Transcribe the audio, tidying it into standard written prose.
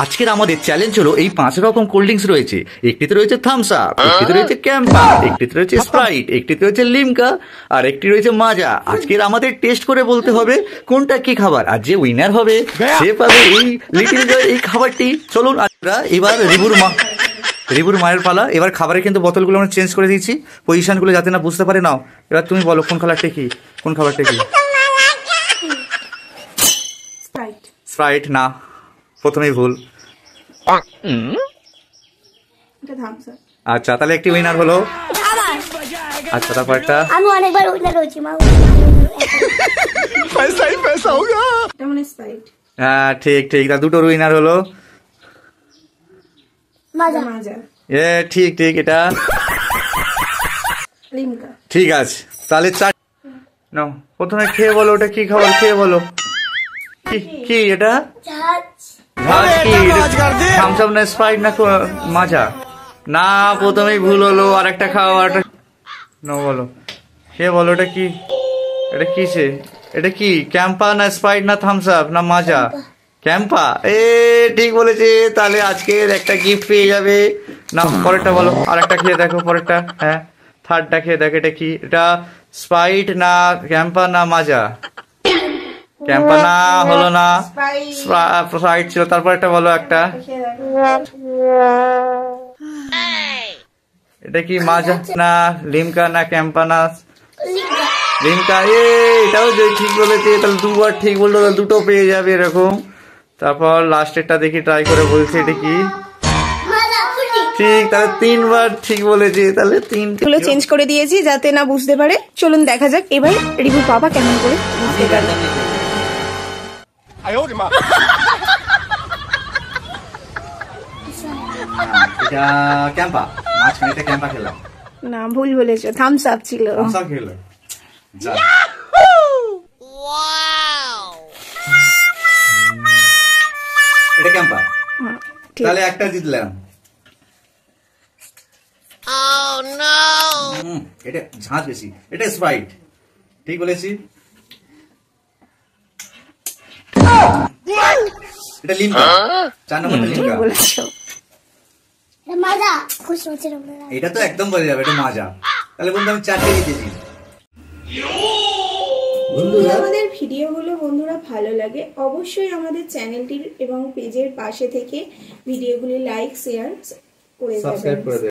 আজকের আমাদের চ্যালেঞ্জ হলো এই 5 রকম কোল্ড ড্রিঙ্কস রয়েছে। একটিতে রয়েছে থামস আপ, একটিতে রয়েছে ক্যাম্পা, একটিতে রয়েছে স্প্রাইট, একটিতে রয়েছে লিমকা আর একটি রয়েছে মাজা। আজকের আমাদের টেস্ট করে বলতে হবে কোনটা কি খাবার, আর যে উইনার হবে সে পাবে এই লিটল জয় এই খাবারটি। চলুন আমরা এবার রিবুর মায়ের পালা। এবার খাবারের কিন্তু বোতলগুলো আমরা চেঞ্জ করে দিয়েছি পজিশনগুলো যাতে না বুঝতে পারে। নাও এবার তুমি বলো কোন খাবারটা কি, কোন খাবারটা কি? স্প্রাইট না, প্রথমেই ভুল। আচ্ছা তাহলে একটি উইনার হলো। আচ্ছা তারপর একটা আমি অনেকবার উইনার হয়েছি মা। হ্যাঁ ঠিক ঠিক, তা দুটো উইনার হলো। এ ঠিক ঠিক, এটা ঠিক আছে। তাহলে নাও প্রথমে খেয়ে বলো ওটা কি খাবার, খেয়ে বলো কি এটা? থামস আপ না স্প্রাইট না মাজা? না প্রথমেই ভুল হলো। আর একটা খাও, আর একটা না বলো, খেয়ে বলো এটা কি, এটা কিসে, এটা কি ক্যাম্পা না স্প্রাইট না থামস আপ না মাজা? ক্যাম্পা। এ ঠিক বলেছে, তাহলে আজকের একটা গিফট পেয়ে যাবে। না পরেরটা বলো, আর একটা খেয়ে দেখো পরেরটা। হ্যাঁ থার্ডটা খেয়ে দেখো, এটা কি, এটা স্প্রাইট না ক্যাম্পা না মাজা? ক্যাম্পা না, হলো না, স্প্রাইট ছিল। তারপর একটা বলো একটা, এটা কি মাজা না লিমকা না ক্যাম্পা না লিমকা? এটাও যে ঠিক বলেছে, তাহলে দুবার ঠিক বললো, তাহলে দুটো পেয়ে যাবে এরকম। তারপর লাস্টেরটা দেখি ট্রাই করে বলছে এটা কি, ঠিক, তাহলে 3 বার ঠিক বলেছে, তাহলে 3 চেঞ্জ করে দিয়েছি যাতে না বুঝতে পারে। চলুন দেখা যাক এবার রিভু বাবা কেমন করে বুঝতে পারে। এটা ক্যাম্পা, মাঝখানে এটা ক্যাম্পা খেলাম। না ভুল বলেছো, থামস আপ ছিল। থামস আপ খেলো। এটা ক্যাম্পা, তাহলে একটা জিতলাম। এটা ঝাঁজ বেশি, এটা স্প্রাইট, ঠিক বলেছি। এটা লিমকা, 4 নম্বরটা লিমকা বলেছো। এটা তো একদম বলে যাবে, এটা মাজা। তাহলে বন্ধু আমি 4টে জিতেছি। আমাদের ভিডিওগুলো বন্ধুরা ভালো লাগে অবশ্যই আমাদের চ্যানেলটির এবং পেজের পাশে থেকে ভিডিওগুলি লাইক শেয়ার করে দেবেন।